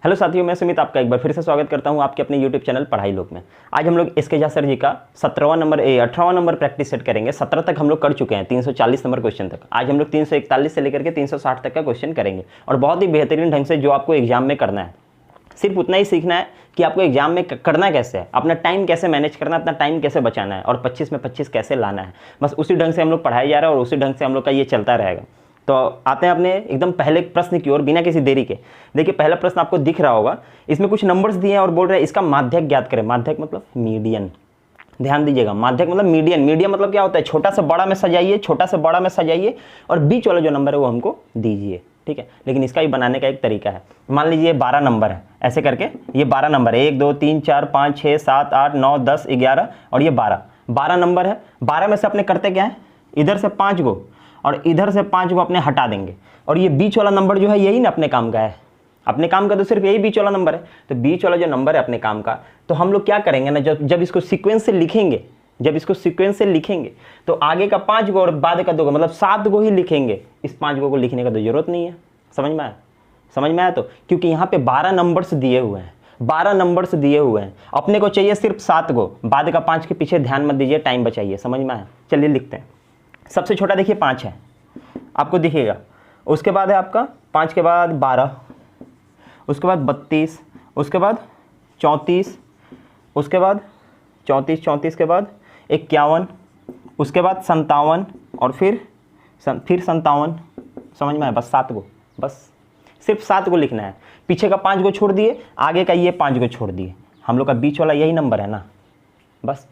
Hello साथियों, मैं सुमित आपका एक बार फिर से स्वागत करता हूं आपके अपने यूट्यूब चैनल पढ़ाई लोक में। आज हम लोग एसके झा सर जी का 18वां नंबर प्रैक्टिस सेट करेंगे। 17 तक हम लोग कर चुके हैं, 340 नंबर क्वेश्चन तक। आज हम लोग 341 से लेकर के 360 तक का क्वेश्चन करेंगे और बहुत ही बेहतरीन ढंग से जो आपको एग्जाम में करना है। सिर्फ उतना ही सीखना है कि आपको एग्जाम में करना कैसे है, अपना टाइम कैसे मैनेज करना है, अपना टाइम कैसे बचाना है और 25 में 25 कैसे लाना है। बस उसी ढंग से हम लोग पढ़ाया जा रहा है और उसी ढंग से हम लोग का ये चलता रहेगा। तो आते हैं अपने एकदम पहले प्रश्न की ओर बिना किसी देरी के। देखिए पहला प्रश्न आपको दिख रहा होगा, इसमें कुछ नंबर्स दिए हैं और बोल रहे हैं इसका माध्यक ज्ञात करें। माध्यक मतलब मीडियन, ध्यान दीजिएगा। माध्यक मतलब मीडियन। मीडियन मतलब क्या होता है, छोटा से बड़ा में सजाइए, छोटा से बड़ा में सजाइए और बीच वाला जो नंबर है वो हमको दीजिए, ठीक है। लेकिन इसका भी बनाने का एक तरीका है। मान लीजिए 12 नंबर है, ऐसे करके ये 12 नंबर है, 1 2 3 4 5 6 7 8 9 10 11 और ये 12 नंबर है। 12 में से अपने करते क्या है, इधर से 5 गो और इधर से 5 को अपने हटा देंगे और ये बीच वाला नंबर जो है यही ना अपने काम का है। अपने काम का तो सिर्फ यही बीच वाला नंबर है। तो बीच वाला जो नंबर है अपने काम का, तो हम लोग क्या करेंगे ना, जब इसको सीक्वेंस से लिखेंगे, तो आगे का 5 गो और बाद का 2 गो मतलब 7 गो ही लिखेंगे। इस 5 गो को लिखने का तो जरूरत नहीं है। समझ में आया तो, क्योंकि यहाँ पे 12 नंबर्स दिए हुए हैं, 12 नंबर्स दिए हुए हैं। अपने को चाहिए सिर्फ 7 गो, बाद का 5 के पीछे ध्यान मत दीजिए, टाइम बचाइए। समझ में आया? चलिए लिखते हैं। सबसे छोटा देखिए 5 है, आपको दिखेगा। उसके बाद है आपका 5 के बाद 12, उसके बाद 32, उसके बाद 34, उसके बाद 34 के बाद 51, उसके बाद 57 और फिर 57। समझ में आया? बस 7 गो, बस सिर्फ 7 गो लिखना है। पीछे का 5 गो छोड़ दिए, आगे का ये 5 गो छोड़ दिए। हम लोग का बीच वाला यही नंबर है ना, बस।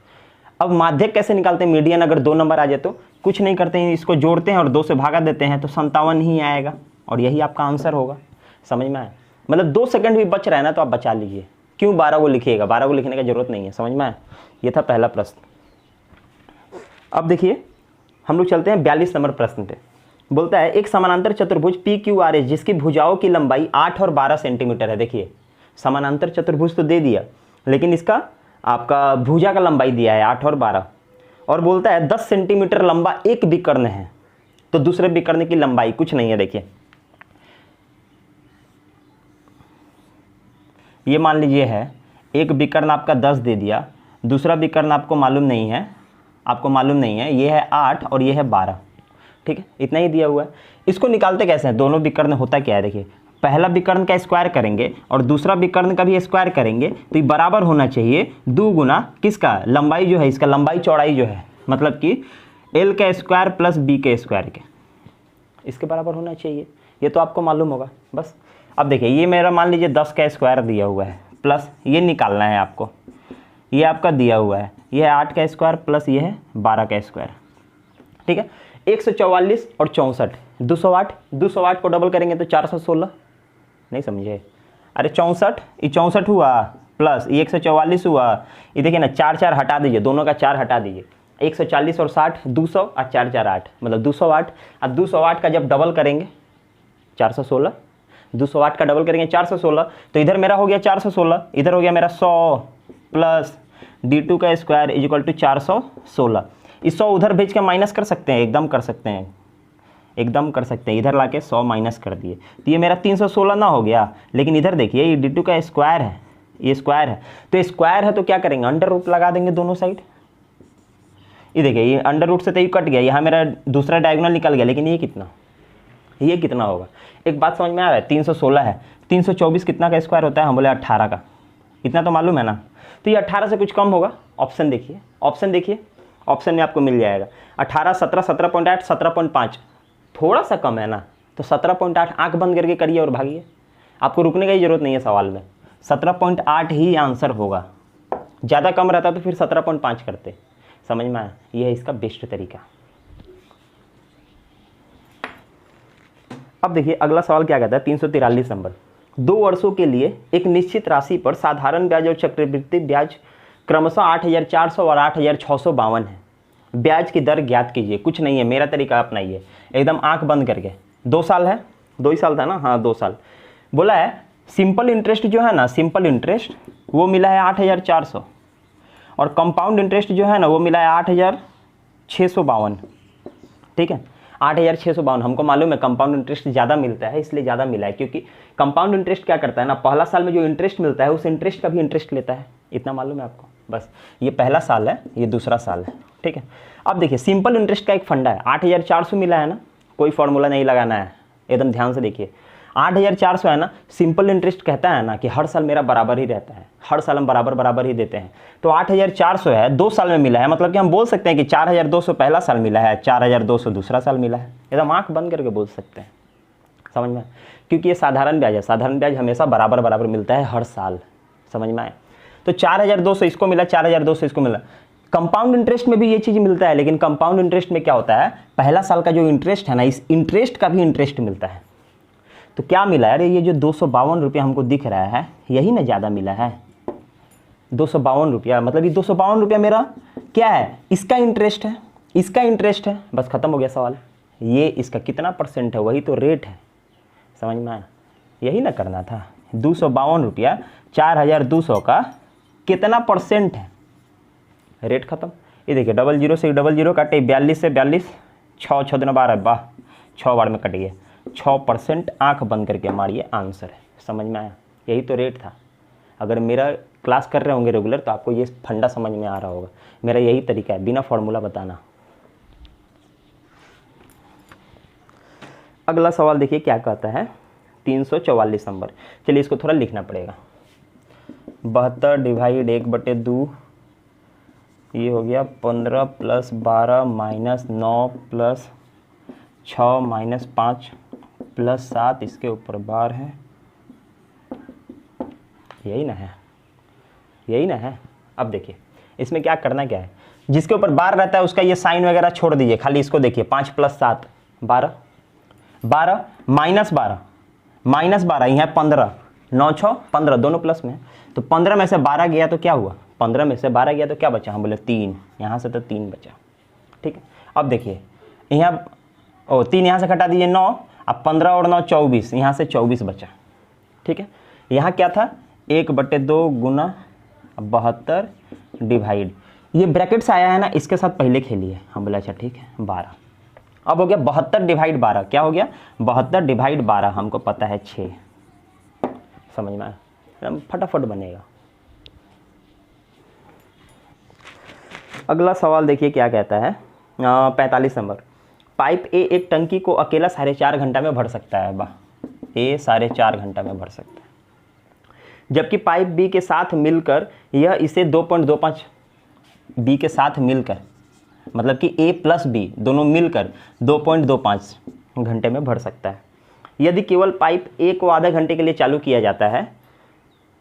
अब माध्यक कैसे निकालते हैं? मीडियन अगर 2 नंबर आ जाए तो कुछ नहीं करते हैं, इसको जोड़ते हैं और 2 से भागा देते हैं तो 57 ही आएगा और यही आपका आंसर होगा। समझ में आया? मतलब 2 सेकंड भी बच रहा है ना तो आप बचा लीजिए। क्यों 12 को लिखिएगा? 12 को लिखने की जरूरत नहीं है। समझ में आया? ये था पहला प्रश्न। अब देखिए हम लोग चलते हैं 42 नंबर प्रश्न पे। बोलता है एक समानांतर चतुर्भुज PQRS जिसकी भुजाओं की लंबाई 8 और 12 सेंटीमीटर है। देखिए समानांतर चतुर्भुज तो दे दिया, लेकिन इसका आपका भुजा का लंबाई दिया है 8 और 12 और बोलता है 10 सेंटीमीटर लंबा एक विकर्ण है। तो दूसरे विकर्ण की लंबाई कुछ नहीं है। देखिए ये मान लीजिए है, एक विकर्ण आपका 10 दे दिया, दूसरा विकर्ण आपको मालूम नहीं है, ये है 8 और ये है 12, ठीक है, इतना ही दिया हुआ है। इसको निकालते कैसे हैं? दोनों विकर्ण होता क्या है, देखिए पहला विकर्ण का स्क्वायर करेंगे और दूसरा विकर्ण का भी स्क्वायर करेंगे तो ये बराबर होना चाहिए 2 गुना किसका, लंबाई जो है, इसका लंबाई चौड़ाई जो है, मतलब कि L का स्क्वायर प्लस B के स्क्वायर के, इसके बराबर होना चाहिए। ये तो आपको मालूम होगा। बस अब देखिए ये मेरा मान लीजिए 10 का स्क्वायर दिया हुआ है, प्लस ये निकालना है आपको, ये आपका दिया हुआ है, ये है 8 का स्क्वायर प्लस ये है 12 का स्क्वायर, ठीक है। 144 और 64, 208 को डबल करेंगे तो 416, नहीं समझे? अरे 64, ये 64 हुआ प्लस ये 144 हुआ। ये देखिए ना 4 हटा दीजिए, दोनों का 4 हटा दीजिए। 140 और 60 200 और 4 4 8 मतलब 208। अब 208 का जब डबल करेंगे 416, 208 का डबल करेंगे 416, तो इधर मेरा हो गया 416, इधर हो गया मेरा 100 प्लस D2 का स्क्वायर इज इक्वल टू 416। इस 100 उधर भेज के माइनस कर सकते हैं, एकदम कर सकते हैं। इधर लाके 100 माइनस कर दिए तो ये मेरा 316 ना हो गया। लेकिन इधर देखिए ये D2 का स्क्वायर है, ये स्क्वायर है, तो स्क्वायर है तो क्या करेंगे, अंडर रूट लगा देंगे दोनों साइड। ये देखिए ये अंडर रूट से तो ये कट गया, यहाँ मेरा दूसरा डायगोनल निकल गया। लेकिन ये कितना होगा? एक बात समझ में आ रहा है, 316 है, 324 कितना का स्क्वायर होता है? हम बोले 18 का, इतना तो मालूम है ना। तो ये 18 से कुछ कम होगा। ऑप्शन देखिए, ऑप्शन में आपको मिल जाएगा 18, 17, 17.8, 17.5, थोड़ा सा कम है ना, तो 17.8 आंख बंद करके करिए और भागिए। आपको रुकने की जरूरत नहीं है सवाल में, 17.8 ही आंसर होगा। ज़्यादा कम रहता तो फिर 17.5 करते। समझ में आया? यह है इसका बेस्ट तरीका। अब देखिए अगला सवाल क्या कहता है, 343 नंबर। 2 वर्षों के लिए एक निश्चित राशि पर साधारण ब्याज और चक्रवृद्धि ब्याज क्रमशः 8,400 और 8,652 है। ब्याज की दर ज्ञात कीजिए। कुछ नहीं है, मेरा तरीका अपनाइए, एकदम आंख बंद करके। 2 साल है, 2 ही साल था ना, हाँ 2 साल। बोला है सिंपल इंटरेस्ट जो है ना, सिंपल इंटरेस्ट वो मिला है 8,400 और कंपाउंड इंटरेस्ट जो है ना वो मिला है 8,652, ठीक है। 8,652। हमको मालूम है कंपाउंड इंटरेस्ट ज़्यादा मिलता है, इसलिए ज़्यादा मिला है, क्योंकि कंपाउंड इंटरेस्ट क्या करता है ना, पहला साल में जो इंटरेस्ट मिलता है उस इंटरेस्ट का भी इंटरेस्ट लेता है। इतना मालूम है आपको, बस ये पहला साल है, ये दूसरा साल है, ठीक है। अब देखिए सिंपल इंटरेस्ट का एक फंडा है, 8,400 मिला है ना, कोई फॉर्मूला नहीं लगाना है, एकदम ध्यान से देखिए। 8,400 है ना, सिंपल इंटरेस्ट कहता है ना कि हर साल मेरा बराबर ही रहता है, हर साल हम बराबर ही देते हैं। तो 8,400 है, 2 साल में मिला है, मतलब कि हम बोल सकते हैं कि 4,200 पहला साल मिला है, 4,200 दूसरा साल मिला है। एकदम आंख बंद करके बोल सकते हैं, समझ में, क्योंकि ये साधारण ब्याज है, साधारण ब्याज हमेशा बराबर मिलता है हर साल, समझ में आए। तो 4,200 इसको मिला, 4,200 इसको मिला। कंपाउंड इंटरेस्ट में भी ये चीज़ मिलता है, लेकिन कंपाउंड इंटरेस्ट में क्या होता है, पहला साल का जो इंटरेस्ट है ना, इस इंटरेस्ट का भी इंटरेस्ट मिलता है। तो क्या मिला है, अरे ये जो 252 रुपया हमको दिख रहा है, यही ना ज़्यादा मिला है, 252 रुपया, मतलब ये 252 रुपया मेरा क्या है, इसका इंटरेस्ट है, इसका इंटरेस्ट है, बस खत्म हो गया सवाल। ये इसका कितना परसेंट है, वही तो रेट है, समझ में आया, यही ना करना था। 252 रुपया 4,200 का कितना परसेंट है, रेट खत्म। ये देखिए 00 से 00 काटे, 42 से 42, 6 6 दिन 12, वाह 6 बार में कट गया, 6%। आंख बंद करके मारिए, आंसर है, समझ में आया, यही तो रेट था। अगर मेरा क्लास कर रहे होंगे रेगुलर तो आपको ये फंडा समझ में आ रहा होगा, मेरा यही तरीका है, बिना फॉर्मूला बताना। अगला सवाल देखिए क्या कहता है, 344 नंबर। चलिए इसको थोड़ा लिखना पड़ेगा। 72 डिवाइड 1/2, ये हो गया 15 + 12 - 9 + 6 - 5 + 7, इसके ऊपर बार है, यही ना है, यही ना है। अब देखिए इसमें क्या करना क्या है, जिसके ऊपर बार रहता है उसका ये साइन वगैरह छोड़ दीजिए, खाली इसको देखिए। 5 + 7 12, 12 - 12 यहाँ 15, 9 6 15, दोनों प्लस में। तो 15 में से 12 गया तो क्या हुआ, 15 में से 12 गया तो क्या बचा, हम बोले 3, यहाँ से तो 3 बचा, ठीक है। अब देखिए यहाँ 3 यहाँ से घटा दीजिए 9, अब 15 और 9 24, यहाँ से 24 बचा, ठीक है। यहाँ क्या था, 1/2 गुना 72 डिवाइड, ये ब्रैकेट से आया है ना, इसके साथ पहले खेलिए, हम बोले अच्छा ठीक है 12। अब हो गया 72 डिवाइड 12, क्या हो गया 72 डिवाइड 12, हमको पता है 6, समझ में आया, फटाफट बनेगा। अगला सवाल देखिए क्या कहता है, 45 नंबर। पाइप ए एक टंकी को अकेला 4.5 घंटा में भर सकता है, वाह, ए 4.5 घंटा में भर सकता है, जबकि पाइप बी के साथ मिलकर यह इसे 2.25, बी के साथ मिलकर मतलब कि ए + बी दोनों मिलकर 2.25 घंटे में भर सकता है। यदि केवल पाइप ए को आधा घंटे के लिए चालू किया जाता है,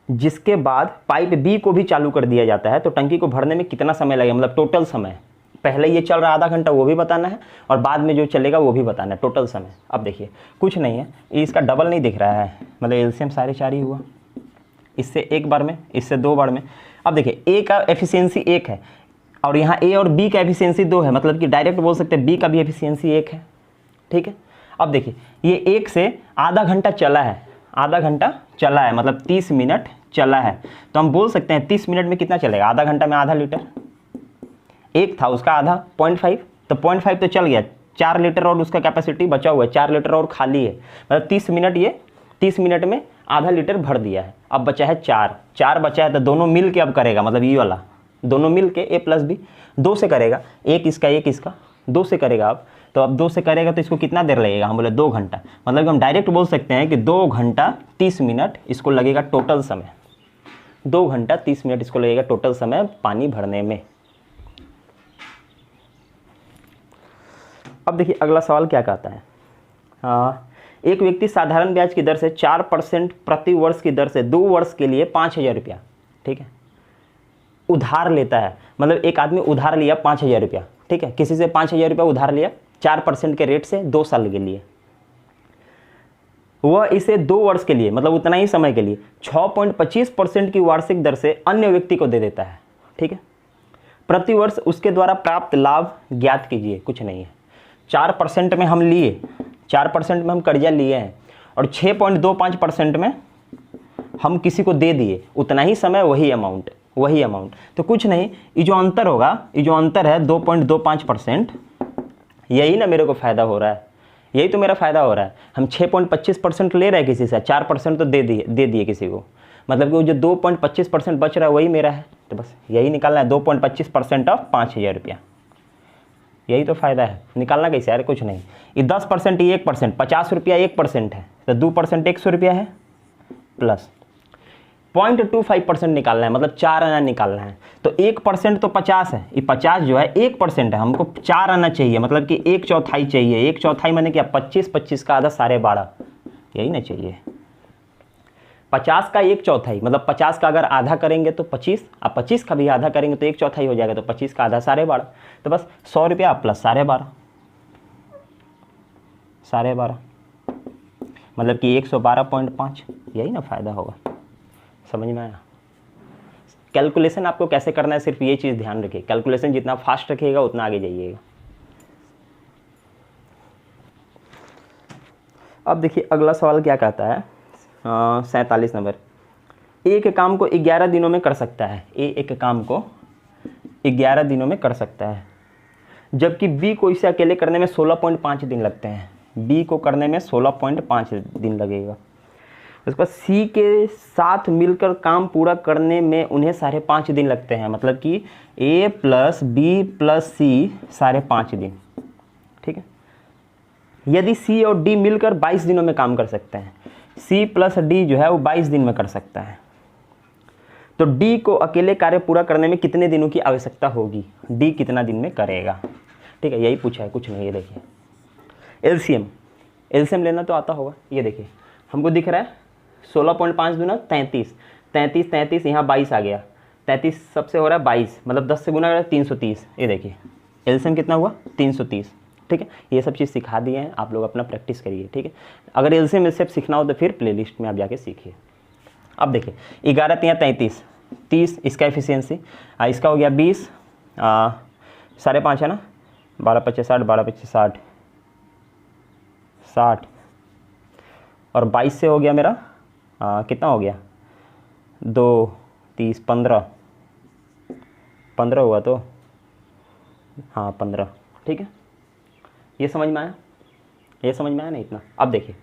जिसके बाद पाइप बी को भी चालू कर दिया जाता है, तो टंकी को भरने में कितना समय लगेगा, मतलब टोटल समय। पहले ये चल रहा आधा घंटा, वो भी बताना है, और बाद में जो चलेगा वो भी बताना है, टोटल समय। अब देखिए कुछ नहीं है, इसका डबल नहीं दिख रहा है, मतलब एलसीएम 4.5 ही हुआ, इससे 1 बार में, इससे 2 बार में। अब देखिए ए का एफिशिएंसी 1 है और यहाँ ए और बी का एफिशिएंसी 2 है, मतलब कि डायरेक्ट बोल सकते हैं बी का भी एफिशिएंसी 1 है, ठीक है। अब देखिए ये 1 से आधा घंटा चला है, आधा घंटा चला है मतलब 30 मिनट चला है, तो हम बोल सकते हैं 30 मिनट में कितना चलेगा, आधा घंटा में आधा लीटर। 1 था उसका आधा 0.5, तो 0.5 तो चल गया, 4 लीटर और उसका कैपेसिटी बचा हुआ है, 4 लीटर और खाली है, मतलब 30 मिनट, ये 30 मिनट में आधा लीटर भर दिया है। अब बचा है 4 बचा है, तो दोनों मिल के अब करेगा, मतलब ये वाला दोनों मिल के ए + बी 2 से करेगा, एक इसका 2 से करेगा। अब तो अब 2 से करेगा तो इसको कितना देर लगेगा, हम बोले 2 घंटा, मतलब हम डायरेक्ट बोल सकते हैं कि 2 घंटा 30 मिनट इसको लगेगा टोटल समय, 2 घंटा 30 मिनट इसको लगेगा टोटल समय पानी भरने में। अब देखिए अगला सवाल क्या कहता है, एक व्यक्ति साधारण ब्याज की दर से 4% प्रति वर्ष की दर से 2 वर्ष के लिए 5,000 रुपया, ठीक है, उधार लेता है। मतलब एक आदमी उधार लिया 5,000 रुपया, ठीक है, किसी से 5,000 रुपया उधार लिया 4% के रेट से 2 साल के लिए। वह इसे 2 वर्ष के लिए, मतलब उतना ही समय के लिए 6.25% की वार्षिक दर से अन्य व्यक्ति को दे देता है, ठीक है। प्रति वर्ष उसके द्वारा प्राप्त लाभ ज्ञात कीजिए, कुछ नहीं है। 4% में हम लिए, 4% में हम कर्जा लिए हैं और 6.25% में हम किसी को दे दिए, उतना ही समय वही अमाउंट, तो कुछ नहीं, ये जो अंतर होगा, ये जो अंतर है 2.25%, यही ना मेरे को फ़ायदा हो रहा है, यही तो मेरा फ़ायदा हो रहा है। हम 6.25% ले रहे हैं किसी से, 4% तो दे दिए किसी को, मतलब कि वो जो 2.25% बच रहा है वही मेरा है। तो बस यही निकालना है, 2.25% ऑफ 5,000 रुपया, यही तो फ़ायदा है। निकालना कैसे यार, कुछ नहीं। ये 10% ये 1%, 50 रुपया 1% है, तो 2% 100 रुपया है, प्लस 0.25% निकालना है, मतलब 4 आना निकालना है। तो 1% तो 50 है, ये 50 जो है 1% है, हमको 4 आना चाहिए, मतलब कि 1/4 चाहिए। 1/4 मैंने क्या, 25, 25 का आधा 12.5, यही ना चाहिए। 50 का 1/4, मतलब 50 का अगर आधा करेंगे तो 25, अब 25 का भी आधा करेंगे तो 1/4 हो जाएगा, तो 25 का आधा 12.5, तो बस 100 रुपया प्लस 12.5, 12.5 मतलब कि 112.5, यही ना फ़ायदा होगा। समझ में आया? कैलकुलेशन आपको कैसे करना है, सिर्फ ये चीज़ ध्यान रखिए, कैलकुलेशन जितना फास्ट रखिएगा उतना आगे जाइएगा। अब देखिए अगला सवाल क्या कहता है, 47 नंबर। एक काम को 11 दिनों में कर सकता है, एक काम को 11 दिनों में कर सकता है, जबकि बी को इसे अकेले करने में 16.5 दिन लगते हैं। बी को करने में 16.5 दिन लगेगा। उसके बाद सी के साथ मिलकर काम पूरा करने में उन्हें 5.5 दिन लगते हैं, मतलब कि ए प्लस बी प्लस सी 5.5 दिन। ठीक है, यदि सी और डी मिलकर 22 दिनों में काम कर सकते हैं, सी प्लस डी जो है वो 22 दिन में कर सकता है, तो डी को अकेले कार्य पूरा करने में कितने दिनों की आवश्यकता होगी, डी कितना दिन में करेगा। ठीक है, यही पूछा है, कुछ नहीं। ये देखिए एलसीएम लेना तो आता होगा। ये देखिए हमको दिख रहा है 16.5 गुना 33, 33 33, यहाँ 22 आ गया, 33 सबसे हो रहा है 22, मतलब 10 से गुना कर 330। ये देखिए एलसीएम कितना हुआ, 330। ठीक है, ये सब चीज़ सिखा दिए हैं, आप लोग अपना प्रैक्टिस करिए। ठीक है, अगर एलसीएम इससे सीखना हो तो फिर प्लेलिस्ट में आप जाके सीखिए। अब देखिए 11 3 33, 30 इसका एफिशिएंसी, इसका हो गया 20, 5.5 है ना, 12 25 60, 12 25 60, 60 और 22 से हो गया मेरा कितना हो गया, 2 30 15, 15 हुआ तो हाँ 15। ठीक है, ये समझ में आया, ये समझ में आया ना इतना। अब देखिए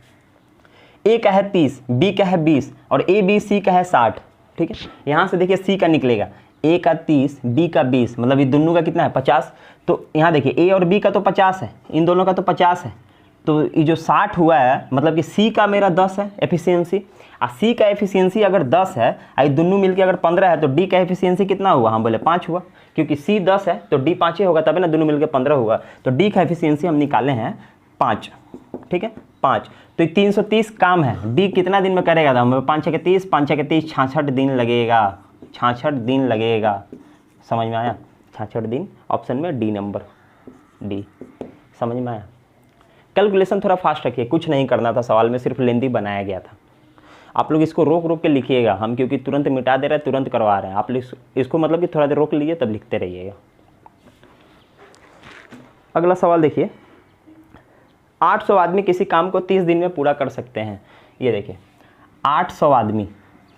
ए का है 30, बी का है 20 और ए बी सी का है 60। ठीक है, यहाँ से देखिए सी का निकलेगा, ए का 30 बी का 20, मतलब ये दोनों का कितना है 50। तो यहाँ देखिए ए और बी का तो 50 है, इन दोनों का तो 50 है, तो ये जो 60 हुआ है मतलब कि सी का मेरा 10 है एफिशिएंसी, और सी का एफिशिएंसी अगर 10 है और दोनों मिलके अगर 15 है, तो डी का एफिशिएंसी कितना हुआ, हम बोले 5 हुआ, क्योंकि सी 10 है तो डी 5 ही होगा, तभी ना दोनों मिलके 15 हुआ, तो डी का एफिशिएंसी हम निकाले हैं 5। ठीक है 5, तो 330 काम है, डी कितना दिन में करेगा, तो हमें 5 6 30, 5 6 30, 66 दिन लगेगा, 66 दिन लगेगा। समझ में आया, 66 दिन, ऑप्शन में डी नंबर, डी। समझ में आया? कैलकुलेशन थोड़ा फास्ट रखिए, कुछ नहीं करना था सवाल में, सिर्फ लेंदी बनाया गया था। आप लोग इसको रोक रोक के लिखिएगा, हम क्योंकि तुरंत मिटा दे रहे हैं, तुरंत करवा रहे हैं, आप इसको मतलब कि थोड़ा देर रोक लीजिए तब लिखते रहिएगा। अगला सवाल देखिए, 800 आदमी किसी काम को 30 दिन में पूरा कर सकते हैं। ये देखिए 800 आदमी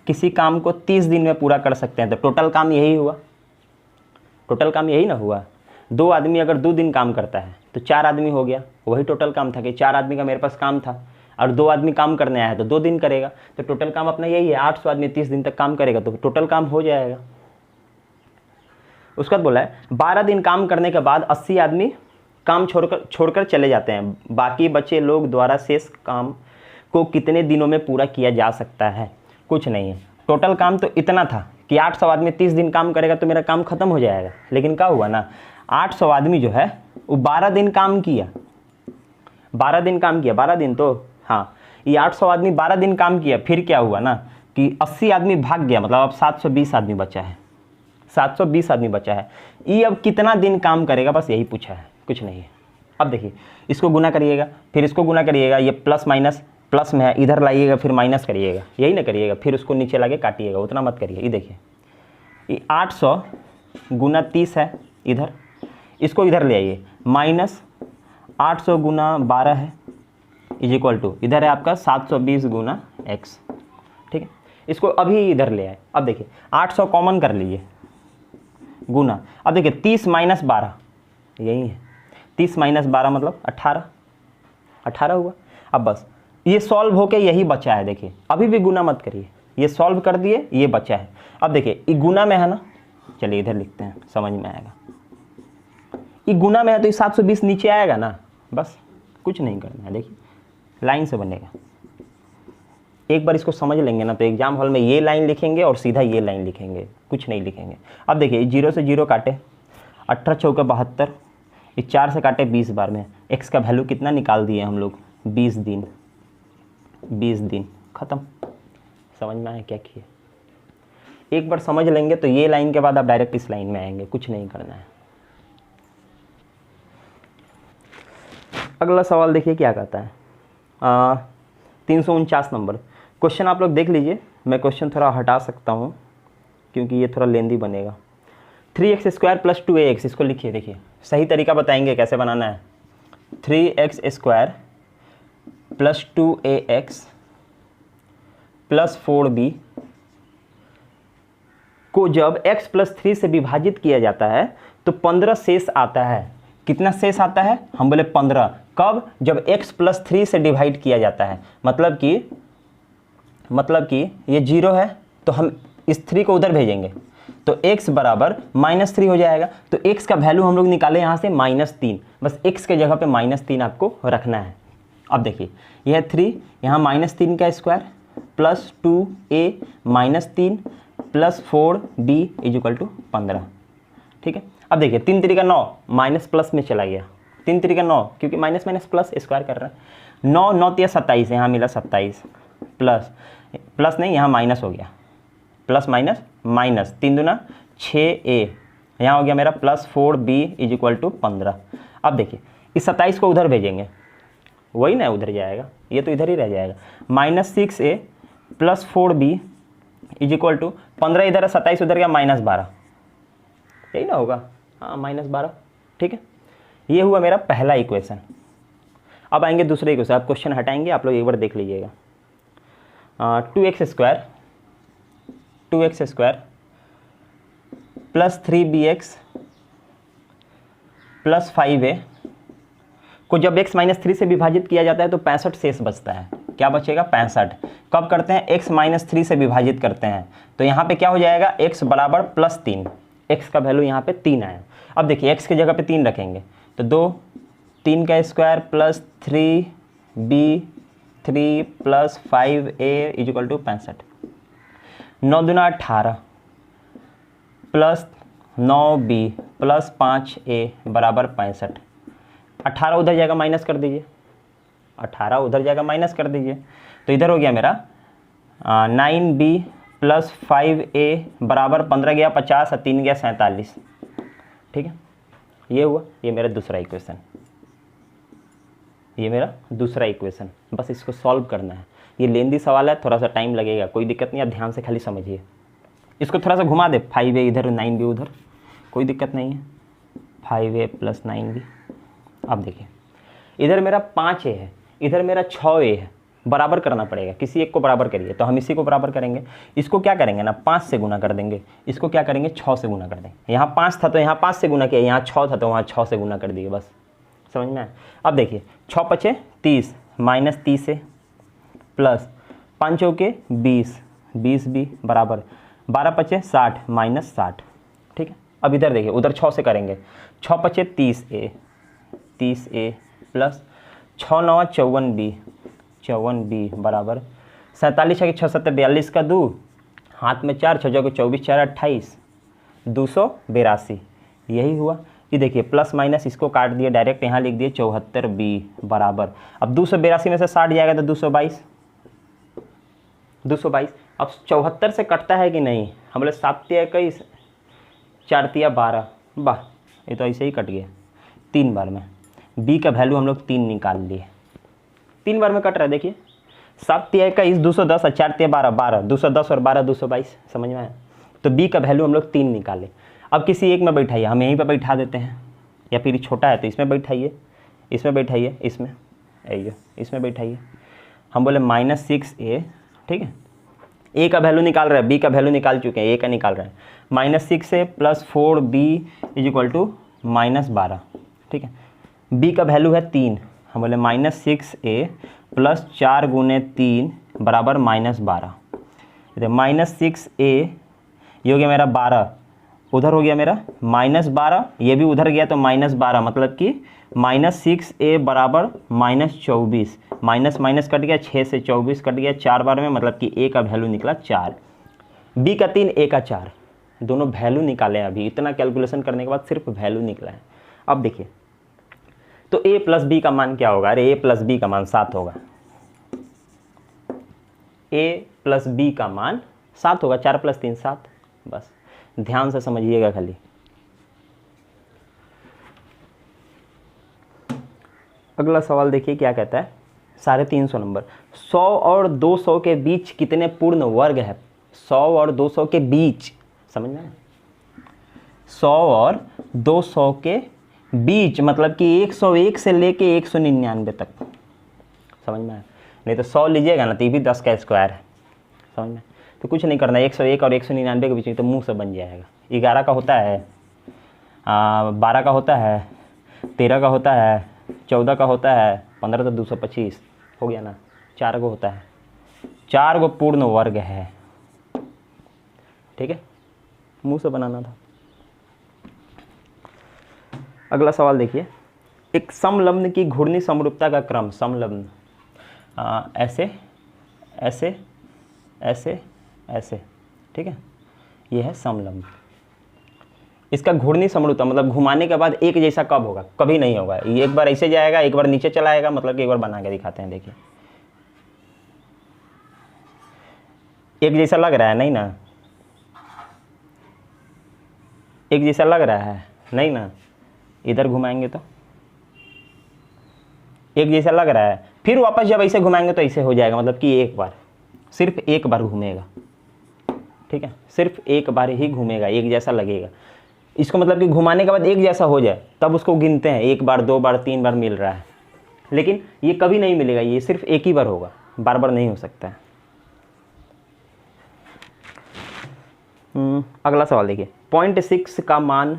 किसी काम को 30 दिन में पूरा कर सकते हैं, तो टोटल काम यही हुआ, टोटल काम यही ना हुआ। 2 आदमी अगर 2 दिन काम करता है तो 4 आदमी हो गया, वही टोटल काम था कि 4 आदमी का मेरे पास काम था, और 2 आदमी काम करने आया है तो 2 दिन करेगा, तो टोटल काम अपना यही है। 800 आदमी 30 दिन तक काम करेगा तो टोटल काम हो जाएगा। उसके बाद बोला है 12 दिन काम करने के बाद 80 आदमी काम छोड़कर चले जाते हैं, बाकी बचे लोग द्वारा शेष काम को कितने दिनों में पूरा किया जा सकता है। कुछ नहीं है, टोटल काम तो इतना था कि 800 आदमी 30 दिन काम करेगा तो मेरा काम खत्म हो जाएगा, लेकिन क्या हुआ ना, 800 आदमी जो है वो 12 दिन काम किया, 12 दिन काम किया, 12 दिन तो हाँ, ये 800 आदमी 12 दिन काम किया, फिर क्या हुआ ना कि 80 आदमी भाग गया, मतलब अब 720 आदमी बचा है, 720 आदमी बचा है। ये अब कितना दिन काम करेगा, बस यही पूछा है, कुछ नहीं है। अब देखिए इसको गुना करिएगा, फिर इसको गुना करिएगा, ये प्लस माइनस, प्लस में है इधर लाइएगा, फिर माइनस करिएगा, यही ना करिएगा, फिर उसको नीचे लाके काटिएगा, उतना मत करिए। ये देखिए ये 800 गुना 30 है इधर, इसको इधर ले आइए, माइनस 800 गुना 12 है इज इक्वल टू, इधर है आपका 720 गुना x। ठीक है, इसको अभी इधर ले आए। अब देखिए 800 कॉमन कर लीजिए, गुना, अब देखिए 30 माइनस 12 यही है, 30 माइनस 12 मतलब 18, 18 हुआ। अब बस ये सॉल्व होके यही बचा है, देखिए अभी भी गुना मत करिए, ये सॉल्व कर दिए, ये बचा है। अब देखिए ये गुना में है ना, चलिए इधर लिखते हैं, समझ में आएगा। ये गुना में है तो ये 720 नीचे आएगा ना, बस कुछ नहीं करना है, देखिए लाइन से बनेगा। एक बार इसको समझ लेंगे ना तो एग्जाम हॉल में ये लाइन लिखेंगे और सीधा ये लाइन लिखेंगे, कुछ नहीं लिखेंगे। अब देखिए 0 से 0 काटे, 18 चौके 72, ये 4 से काटे 20 बार में, x का वैल्यू कितना निकाल दिए हम लोग, 20 दिन, 20 दिन खत्म। समझ में आया क्या किए? एक बार समझ लेंगे तो ये लाइन के बाद आप डायरेक्ट इस लाइन में आएंगे, कुछ नहीं करना है। अगला सवाल देखिए क्या कहता है, 349 नंबर क्वेश्चन आप लोग देख लीजिए। मैं क्वेश्चन थोड़ा हटा सकता हूँ क्योंकि ये थोड़ा लेंदी बनेगा। 3x स्क्वायर प्लस 2ax, इसको लिखिए, देखिए सही तरीका बताएंगे कैसे बनाना है। 3x square plus 2ax plus 4b को जब x प्लस 3 से विभाजित किया जाता है तो 15 शेष आता है। कितना शेष आता है? हम बोले 15। कब? जब x प्लस 3 से डिवाइड किया जाता है। मतलब कि ये 0 है तो हम इस 3 को उधर भेजेंगे तो x बराबर -3 हो जाएगा। तो x का वैल्यू हम लोग निकाले यहाँ से -3, बस x के जगह पे -3 आपको रखना है। अब देखिए यह 3, यहाँ -3 का square plus 2a -3 plus 4b equal to 15। ठीक है, अब देखिए 3 3 का 9, माइनस प्लस में चला गया, 3 3 का 9 क्योंकि माइनस माइनस प्लस स्क्वायर कर रहा है। 9 9 3 27, यहाँ मिला 27 प्लस नहीं, यहाँ माइनस हो गया, प्लस माइनस माइनस, 3 दूना 6a, यहाँ हो गया मेरा प्लस 4b इक्वल टू 15। अब देखिए इस 27 को उधर भेजेंगे, वही ना उधर जाएगा, ये तो इधर ही रह जाएगा। -6a plus 4b equal to 15, इधर है 27 उधर गया -12, यही ना होगा, हाँ -12। ठीक है, ये हुआ मेरा पहला इक्वेशन। अब आएंगे दूसरे इक्वेशन, आप क्वेश्चन हटाएंगे, आप लोग एक बार देख लीजिएगा। 2x square plus 3bx plus 5a को जब x माइनस 3 से विभाजित किया जाता है तो 65 शेष बचता है। क्या बचेगा? 65। कब करते हैं? x माइनस 3 से विभाजित करते हैं तो यहाँ पे क्या हो जाएगा, x बराबर +3, x का वैल्यू यहाँ पे 3 आया। अब देखिए x की जगह पे 3 रखेंगे तो 2, 3 का square plus 3b 3 plus 5a equal to 65। 9 दूना 18 प्लस 9b प्लस 5a बराबर 65। 18 उधर जाएगा माइनस कर दीजिए, 18 उधर जाएगा माइनस कर दीजिए, तो इधर हो गया मेरा 9b प्लस 5a बराबर 15 गया 50 और 3 गया 47। ठीक है, ये हुआ, ये मेरा दूसरा इक्वेशन, ये मेरा दूसरा इक्वेशन। बस इसको सॉल्व करना है। ये लेंदी सवाल है, थोड़ा सा टाइम लगेगा, कोई दिक्कत नहीं, आप ध्यान से खाली समझिए। इसको थोड़ा सा घुमा दे, 5a इधर 9b उधर, कोई दिक्कत नहीं है। 5a plus 9b। अब देखिए इधर मेरा 5a है, इधर मेरा 6a है, बराबर करना पड़ेगा, किसी एक को बराबर करिए, तो हम इसी को बराबर करेंगे। इसको क्या करेंगे ना, 5 से गुना कर देंगे, इसको क्या करेंगे 6 से गुना कर देंगे। यहाँ 5 था तो यहाँ 5 से गुना किया, यहाँ 6 था तो वहाँ 6 से गुना कर दिए, बस समझ में आया। अब देखिए 6 पचे 30 माइनस 30 है प्लस 5 चौके 20, 20b बराबर 12 पचे 60 माइनस 60। ठीक है, अब इधर देखिए उधर 6 से करेंगे, 6 पचे 30a प्लस 6 9 54b, 54b बराबर 47 है कि 6 7 42 का 2, हाथ में 4, 6 24 4 28, 282। यही हुआ। ये देखिए प्लस माइनस इसको काट दिए, डायरेक्ट यहाँ लिख दिए 74b बराबर, अब 282 में से 60 जाएगा तो 222। अब 74 से कटता है कि नहीं, हम बोले 7 तिया 21 4 तिया 12, वाह ये तो ऐसे ही कट गया 3 बार में। b का वैल्यू हम लोग 3 निकाल लिए, 3 बार में कट रहा है। देखिए 7 तिया 21 210 और 4 तिया 12 12, 210 और 12 222, समझ में आया। तो b का वैल्यू हम लोग 3 निकाले। अब किसी एक में बैठाइए, हम यहीं पे बैठा देते हैं, या फिर छोटा है तो इसमें बैठाइए, इसमें बैठाइए, इसमें बैठाइए। हम बोले -6a, ठीक है, a का वैल्यू निकाल रहा है, b का वैल्यू निकाल चुके हैं, a का निकाल रहे हैं। -6a plus 4b equal to -12। ठीक है, बी का वैल्यू है 3, हम बोले -6a प्लस 4 गुने 3 बराबर -12। -6a ये हो गया मेरा 12, उधर हो गया मेरा -12, ये भी उधर गया तो -12, मतलब कि -6a बराबर -24, माइनस माइनस कट गया, 6 से 24 कट गया 4 बार में, मतलब कि a का वैल्यू निकला 4, b का 3 a का 4, दोनों वैल्यू निकाले। अभी इतना कैलकुलेशन करने के बाद सिर्फ वैल्यू निकला है। अब देखिए तो a प्लस बी का मान क्या होगा? अरे a प्लस बी का मान 7 होगा, a प्लस बी का मान 7 होगा, 4 + 3 7। बस ध्यान से समझिएगा खाली। अगला सवाल देखिए क्या कहता है, 350 नंबर। 100 और 200 के बीच कितने पूर्ण वर्ग है? 100 और 200 के बीच, समझ में? 100 और 200 के बीच मतलब कि 101 से लेके 199 तक, समझ में? नहीं तो 100 लीजिएगा ना तो ये भी 10 का स्क्वायर है, समझ में? तो कुछ नहीं करना, 101 और 199 के बीच में तो मुंह से बन जाएगा। 11 का होता है, 12 का होता है, 13 का होता है, 14 का होता है, 15 तो 225 हो गया ना, 4 को होता है, 4 को पूर्ण वर्ग है, ठीक है, मुंह से बनाना था। अगला सवाल देखिए, एक समलग्न की घूर्णी समरूपता का क्रम, समलग्न ऐसे ऐसे ऐसे ऐसे, ठीक है, ये है समलग्न। इसका घूर्णी समरूपता मतलब घुमाने के बाद एक जैसा कब होगा? कभी नहीं होगा। ये एक बार ऐसे जाएगा, एक बार नीचे चला आएगा, मतलब कि एक बार बना के दिखाते हैं। देखिए एक जैसा लग रहा है नहीं ना, एक जैसा लग रहा है नहीं ना, इधर घुमाएंगे तो एक जैसा लग रहा है, फिर वापस जब ऐसे घुमाएंगे तो ऐसे हो जाएगा, मतलब कि एक बार, सिर्फ एक बार घूमेगा, ठीक है, सिर्फ एक बार ही घूमेगा, एक जैसा लगेगा। इसको मतलब कि घुमाने के बाद एक जैसा हो जाए तब उसको गिनते हैं, 1 बार 2 बार 3 बार मिल रहा है, लेकिन ये कभी नहीं मिलेगा, ये सिर्फ एक ही बार होगा, बार बार नहीं हो सकता है। अगला सवाल देखिए, 0.6 का मान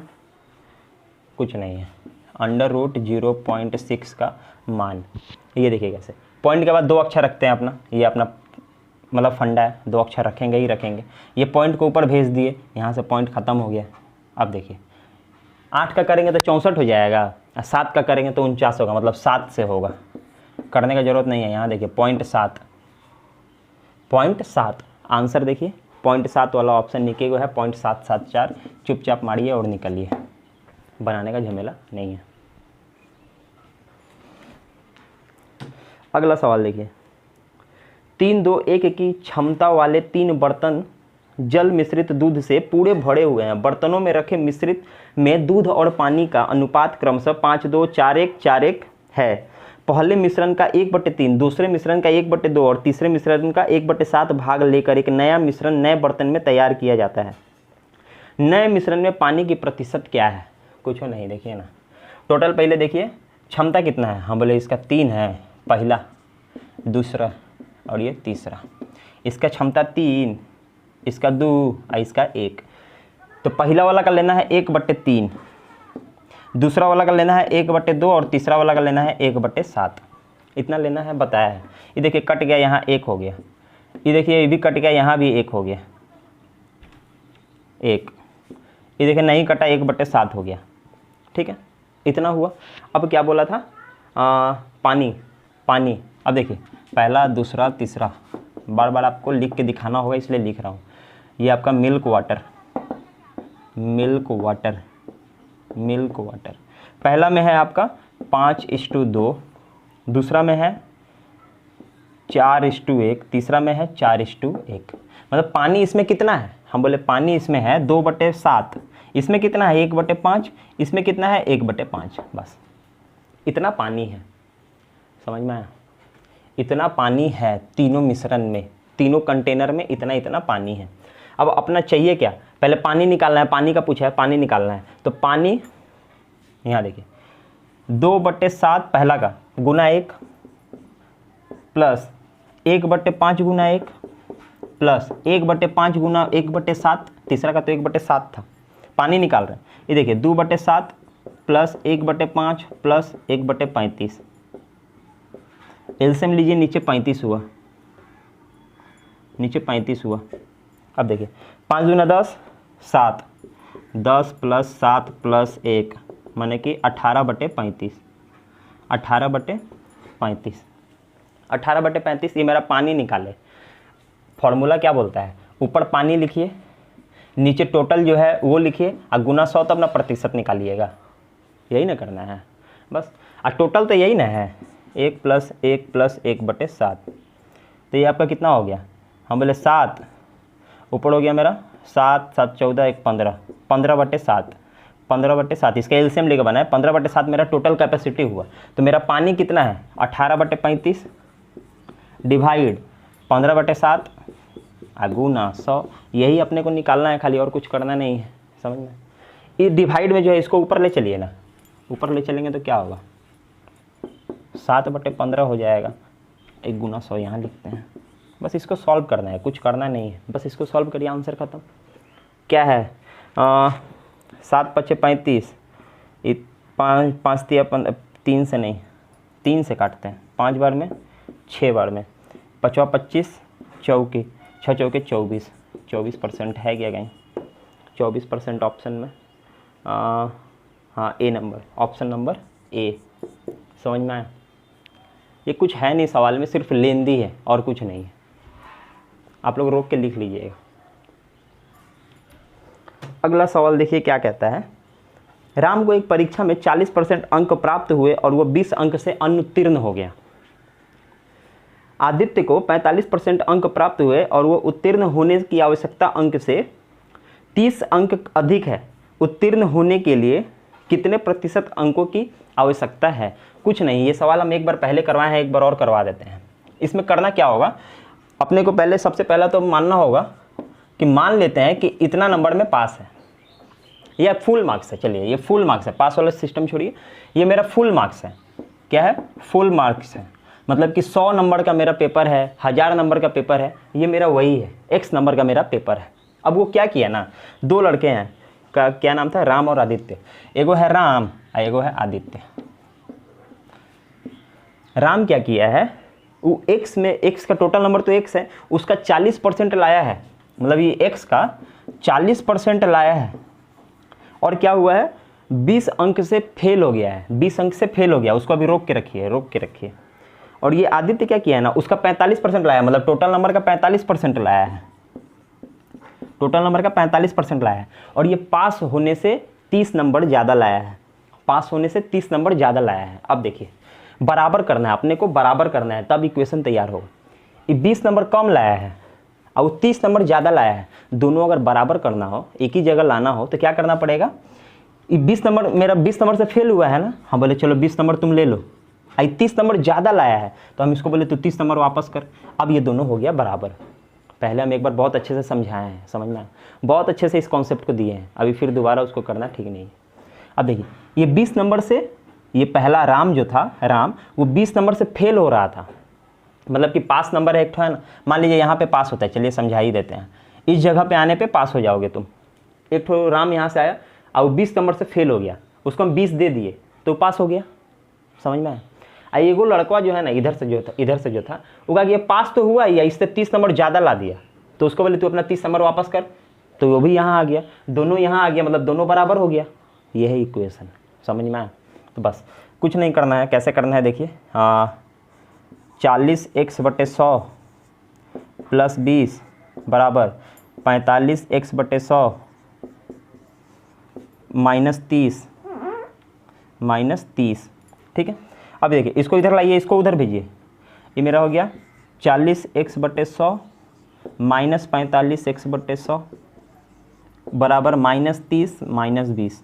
कुछ नहीं है, √0.6 का मान, ये देखिए कैसे, पॉइंट के बाद 2 अक्षर रखते हैं अपना, ये अपना मतलब फंडा है, 2 अक्षर रखेंगे ही रखेंगे। ये पॉइंट को ऊपर भेज दिए, यहाँ से पॉइंट ख़त्म हो गया। अब देखिए 8 का करेंगे तो 64 हो जाएगा, 7 का करेंगे तो 49 होगा, मतलब 7 से होगा, करने का ज़रूरत नहीं है। यहाँ देखिए 0.7 आंसर देखिए, 0.7 वाला ऑप्शन नीचे को है, 0.774, चुपचाप मारिए और निकलिए, बनाने का झमेला नहीं है। अगला सवाल देखिए, 3-2-1 की क्षमता वाले 3 बर्तन जल मिश्रित दूध से पूरे भरे हुए हैं। बर्तनों में रखे मिश्रित में दूध और पानी का अनुपात क्रमशः 5-2, 4-1, 4-1 है। पहले मिश्रण का 1/3, दूसरे मिश्रण का 1/2 और तीसरे मिश्रण का 1/7 भाग लेकर एक नया मिश्रण नए बर्तन में तैयार किया जाता है। नए मिश्रण में पानी की प्रतिशत क्या है? कुछ नहीं, देखिए ना, टोटल पहले देखिए क्षमता कितना है, हम बोले इसका 3 है, पहला, दूसरा और ये तीसरा, इसका क्षमता 3, इसका 2 और इसका 1। तो पहला वाला का लेना है 1/3, दूसरा वाला का लेना है 1/2 और तीसरा वाला का लेना है 1/7, इतना लेना है, बताया है। ये देखिए कट गया, यहाँ 1 हो गया, ये देखिए ये भी कट गया, यहाँ भी 1 हो गया, 1, ये देखिए नहीं कटा, 1/7 हो गया, ठीक है, इतना हुआ। अब क्या बोला था, पानी, अब देखिए पहला, दूसरा, तीसरा, बार बार आपको लिख के दिखाना होगा इसलिए लिख रहा हूँ। ये आपका मिल्क वाटर पहला में है आपका 5:2, दूसरा में है 4:1, तीसरा में है 4:1। मतलब पानी इसमें कितना है, हम बोले पानी इसमें है 2/7, इसमें कितना है 1/5, इसमें कितना है 1/5, बस इतना पानी है, समझ में आया? इतना पानी है तीनों मिश्रण में, तीनों कंटेनर में इतना पानी है। अब अपना चाहिए क्या, पहले पानी निकालना है, पानी का पूछा है, पानी निकालना है, तो पानी यहाँ देखिए 2/7 पहला का गुना 1 प्लस 1/5 गुना 1 प्लस 1/5 गुना 1/7, तीसरा का तो 1/7 था, पानी निकाल रहे हैं। ये देखिए 2/7 प्लस 1/5 प्लस 1/35। एलसीएम लीजिए, नीचे 35 हुआ, नीचे 35 हुआ। अब देखिए 5 दूना 10, 7, 10 प्लस 7 प्लस 1 माने कि 18/35। 18/35, 18/35 ये मेरा पानी निकाले। फॉर्मूला क्या बोलता है, ऊपर पानी लिखिए, नीचे टोटल जो है वो लिखिए, और गुना 100 तो अपना प्रतिशत निकालिएगा। यही ना करना है बस। और टोटल तो यही ना है, 1 + 1 + 1/7। तो ये आपका कितना हो गया, हम बोले 7, ऊपर हो गया मेरा 7, 7 14 1 15, 15/7, 15/7। इसका एलसीएम लेकर बना है, 15/7 मेरा टोटल कैपेसिटी हुआ। तो मेरा पानी कितना है, 18/35 डिवाइड 15/7 गुना 100। यही अपने को निकालना है खाली, और कुछ करना नहीं है, समझ में। इस डिवाइड में जो है इसको ऊपर ले चलिए ना, ऊपर ले चलेंगे तो क्या होगा, 7/15 हो जाएगा। 1 गुना 100 यहाँ लिखते हैं। बस इसको सॉल्व करना है, कुछ करना नहीं है, बस इसको सॉल्व करिए, आंसर खत्म। क्या है 7 × 5 = 35, 5 5 × 3 से नहीं, 3 से काटते हैं, 5 बार में 6 बार में, 5 × 25 चौकी, 6 चौके 24, 24% है क्या कहीं, 24% ऑप्शन में, हाँ ए नंबर, ऑप्शन नंबर ए। समझ में आया। ये कुछ है नहीं सवाल में, सिर्फ लेंदी है और कुछ नहीं है। आप लोग रोक के लिख लीजिएगा। अगला सवाल देखिए क्या कहता है, राम को एक परीक्षा में 40% अंक प्राप्त हुए और वो 20 अंक से अनुत्तीर्ण हो गया। आदित्य को 45% अंक प्राप्त हुए और वो उत्तीर्ण होने की आवश्यकता अंक से 30 अंक अधिक है। उत्तीर्ण होने के लिए कितने प्रतिशत अंकों की आवश्यकता है। कुछ नहीं, ये सवाल हम एक बार पहले करवाए हैं, एक बार और करवा देते हैं। इसमें करना क्या होगा, अपने को पहले सबसे पहला तो मानना होगा कि मान लेते हैं कि इतना नंबर में पास है, यह फुल मार्क्स है। चलिए ये फुल मार्क्स है, पास वाला सिस्टम छोड़िए, ये मेरा फुल मार्क्स है। क्या है, फुल मार्क्स है। मतलब कि 100 नंबर का मेरा पेपर है, 1000 नंबर का पेपर है, ये मेरा वही है, x नंबर का मेरा पेपर है। अब वो क्या किया ना, 2 लड़के हैं, का क्या नाम था, राम और आदित्य। एगो है राम और एगो है आदित्य। राम क्या किया है, वो x में, x का टोटल नंबर तो x है, उसका 40% लाया है, मतलब ये x का 40% लाया है। और क्या हुआ है, 20 अंक से फेल हो गया है, 20 अंक से फेल हो गया, उसको अभी रोक के रखिए। और ये आदित्य क्या किया है ना, उसका 45% लाया, मतलब टोटल नंबर का 45% लाया है, टोटल नंबर का 45% लाया है। और ये पास होने से 30 नंबर ज़्यादा लाया है, पास होने से 30 नंबर ज़्यादा लाया है। अब देखिए बराबर करना है, अपने को बराबर करना है, तब इक्वेशन तैयार होगा। ये 20 नंबर कम लाया है और 30 नंबर ज़्यादा लाया है, दोनों अगर बराबर करना हो, एक ही जगह लाना हो, तो क्या करना पड़ेगा। ये 20 नंबर मेरा 20 नंबर से फेल हुआ है ना, हम बोले चलो 20 नंबर तुम ले लो। 30 नंबर ज़्यादा लाया है तो हम इसको बोले तो 30 नंबर वापस कर। अब ये दोनों हो गया बराबर। पहले हम एक बार बहुत अच्छे से समझाए हैं, समझ में, बहुत अच्छे से इस कॉन्सेप्ट को दिए हैं, अभी फिर दोबारा उसको करना ठीक नहीं है। अब देखिए ये 20 नंबर से, ये पहला राम जो था, राम वो 20 नंबर से फेल हो रहा था, मतलब कि पास नंबर है एक ठो है ना, मान लीजिए यहाँ पे पास होता है, चलिए समझा ही देते हैं। इस जगह पे आने पे पास हो जाओगे तुम। एक ठो राम यहाँ से आया और 20 नंबर से फेल हो गया, उसको हम 20 दे दिए तो पास हो गया, समझ में आया। एगो लड़का जो है ना, इधर से जो था वो कहा कि ये पास तो हुआ ही, इससे 30 नंबर ज़्यादा ला दिया, तो उसको बोले तू अपना 30 नंबर वापस कर, तो वो भी यहाँ आ गया, दोनों यहाँ आ गया, मतलब दोनों बराबर हो गया। ये है इक्वेशन, समझ में आया। तो बस कुछ नहीं करना है, कैसे करना है देखिए, 40x/100 प्लस 20 बराबर 45x/100 माइनस 30, ठीक है। अब देखिए इसको इधर लाइए, इसको उधर भेजिए, ये मेरा हो गया 40x/100 माइनस 45x/100 बराबर -30 -20,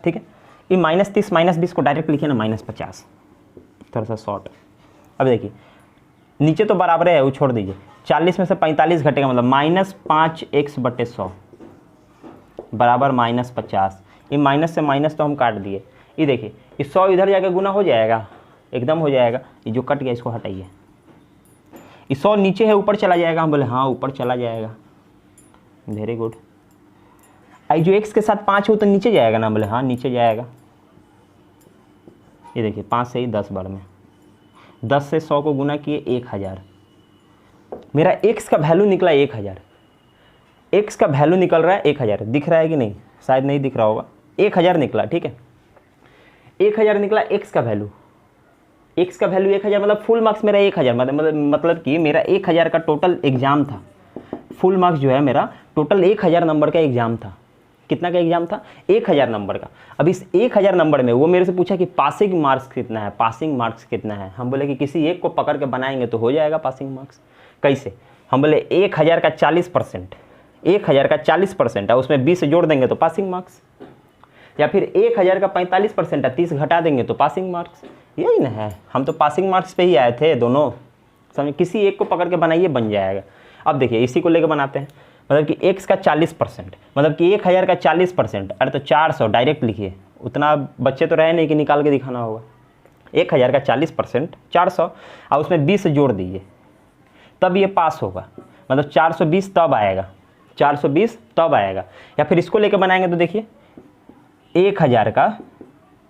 ठीक है। ये -30 -20 को डायरेक्ट लिखिए ना, -50, थोड़ा सा शॉर्ट। अब देखिए नीचे तो बराबर है, वो छोड़ दीजिए, 40 में से 45 घटेगा, मतलब -5x/100 बराबर -50। ये माइनस से माइनस तो हम काट दिए, ये देखिए ये 100 इधर जाकर गुना हो जाएगा, एकदम हो जाएगा। ये जो कट गया इसको हटाइए, ये 100 नीचे है ऊपर चला जाएगा, हम बोले हाँ ऊपर चला जाएगा, वेरी गुड। आई जो x के साथ 5 हो तो नीचे जाएगा ना, बोले हाँ नीचे जाएगा, ये देखिए 5 से ही 10 बार में, 10 से 100 को गुना किए 1000, मेरा x का वैल्यू निकला 1000, x का वैल्यू निकल रहा है 1000, दिख रहा है कि नहीं, शायद नहीं दिख रहा होगा, 1000 निकला, ठीक है, 1000 निकला x का वैल्यू, x का वैल्यू 1000 मतलब फुल मार्क्स मेरा 1000, मतलब कि मेरा 1000 का टोटल एग्जाम था, फुल मार्क्स जो है मेरा टोटल 1000 नंबर का एग्जाम था। कितना का एग्जाम था? 1000 नंबर का। अब इस 1000 नंबर में वो मेरे से पूछा कि पासिंग मार्क्स कितना है, पासिंग मार्क्स कितना है। हम बोले कि किसी एक को पकड़ के बनाएंगे तो हो जाएगा पासिंग मार्क्स। कैसे? हम बोले 1000 का 40%, 1000 का 40% है, उसमें 20 जोड़ देंगे तो पासिंग मार्क्स, या फिर 1000 का 45% है, 30 घटा देंगे तो पासिंग मार्क्स। यही ना है, हम तो पासिंग मार्क्स पे ही आए थे दोनों, समझ, किसी एक को पकड़ के बनाइए बन जाएगा। अब देखिए इसी को लेकर बनाते हैं, मतलब कि x का 40%, मतलब कि 1000 का 40%, अरे तो 400 डायरेक्ट लिखिए, उतना बच्चे तो रहे नहीं कि निकाल के दिखाना होगा। 1000 का 40% 400, और उसमें 20 जोड़ दीजिए तब ये पास होगा, मतलब 420 तब आएगा, 420 तब आएगा। या फिर इसको लेकर बनाएंगे तो देखिए 1000 का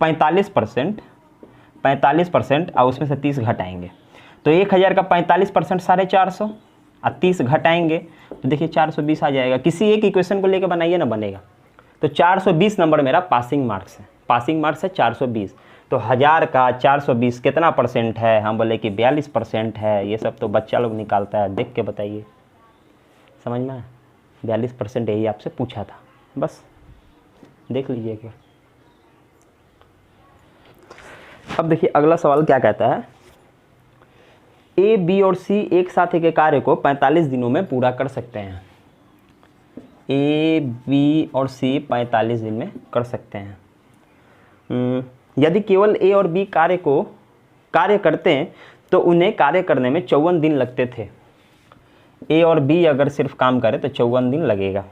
45%, 45% और उसमें से 30 घटाएंगे तो 1000 का 45% 450 और 30 घटाएंगे तो देखिए 420 आ जाएगा। किसी एक इक्वेशन को लेकर बनाइए ना, बनेगा। तो 420 नंबर मेरा पासिंग मार्क्स है, पासिंग मार्क्स है 420। तो 1000 का 420 कितना परसेंट है? हम बोले कि 42% है। ये सब तो बच्चा लोग निकालता है, देख के बताइए, समझ में आया? 42% यही आपसे पूछा था, बस देख लीजिए एक बार। अब देखिए अगला सवाल क्या कहता है, ए, बी और सी एक साथ एक कार्य को 45 दिनों में पूरा कर सकते हैं। ए, बी और सी 45 दिन में कर सकते हैं। यदि केवल ए और बी कार्य करते हैं तो उन्हें कार्य करने में 54 दिन लगते थे। ए और बी अगर सिर्फ काम करे तो 54 दिन लगेगा।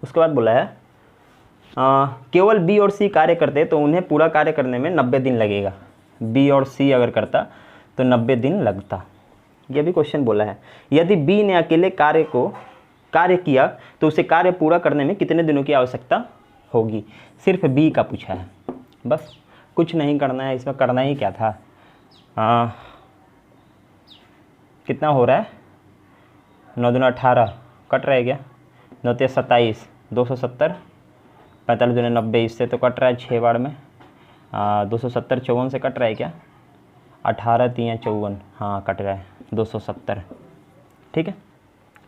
उसके बाद बोला है केवल बी और सी कार्य करते तो उन्हें पूरा कार्य करने में 90 दिन लगेगा। बी और सी अगर करता तो 90 दिन लगता। यह भी क्वेश्चन बोला है, यदि बी ने अकेले कार्य किया तो उसे कार्य पूरा करने में कितने दिनों की आवश्यकता होगी। सिर्फ बी का पूछा है, बस कुछ नहीं करना है इसमें। करना ही क्या था, कितना हो रहा है, 9 दूना 18 कट रहा है क्या, 9 तिया 27, 270, 45 दूना 90, इससे तो कट रहा है 6 बार में। 270 54 से कट रहा है क्या, 18 तिया 54, हाँ कट रहा है 270, ठीक है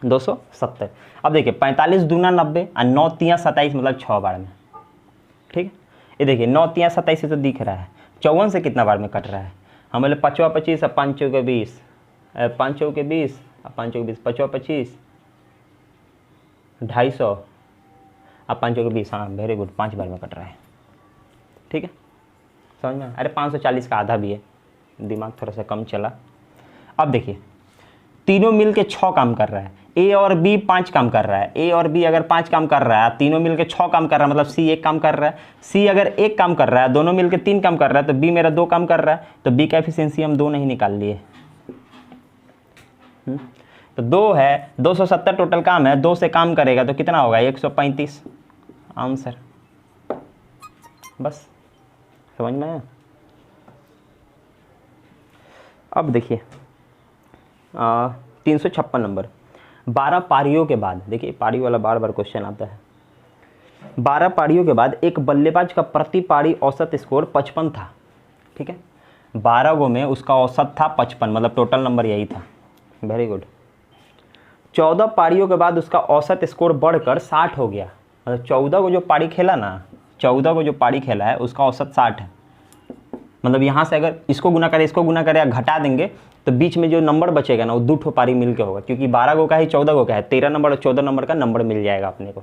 270। अब देखिए 45 दूना 90 और 9 तिया 27 मतलब 6 बार में, ठीक है। ये देखिए 9 तिया 27 से तो दिख रहा है, 54 से कितना बार में कट रहा है। हम बोले 5 25 और 5 चौके 20, 5 चौके 20 और 5 चौके 20, 5 25 250 और 5 चौके 20, हाँ वेरी गुड, 5 बार में कट रहा है, ठीक है समझ में। अरे 540 का आधा भी है, दिमाग थोड़ा सा कम चला। अब देखिए तीनों मिल के 6 काम कर रहा है, ए और बी 5 काम कर रहा है। ए और बी अगर 5 काम कर रहा है, तीनों मिल के 6 काम कर रहा है, मतलब सी 1 काम कर रहा है। सी अगर 1 काम कर रहा है, दोनों मिल के 3 काम कर रहा है, तो बी मेरा 2 काम कर रहा है। तो बी का एफिशिएंसी हम 2 नहीं निकाल लिए, तो 2 है, 270 टोटल काम है, 2 से काम करेगा तो कितना होगा 135 आंसर, बस समझ में आया। अब देखिए 356 नंबर, 12 पारियों के बाद, देखिए पारी वाला बार बार क्वेश्चन आता है। 12 पारियों के बाद एक बल्लेबाज का प्रति पारी औसत स्कोर 55 था, ठीक है। 12 गो में उसका औसत था 55, मतलब टोटल नंबर यही था, वेरी गुड। 14 पारियों के बाद उसका औसत स्कोर बढ़कर 60 हो गया, मतलब 14 को जो पारी खेला ना, 14 को जो पारी खेला है उसका औसत 60 है। मतलब यहाँ से अगर इसको गुना करें, इसको गुना करें या घटा देंगे तो बीच में जो नंबर बचेगा ना वो 2 ठो पारी मिल के होगा, क्योंकि 12 गो का ही 14 गो का है, 13 नंबर और 14 नंबर का नंबर मिल जाएगा अपने को।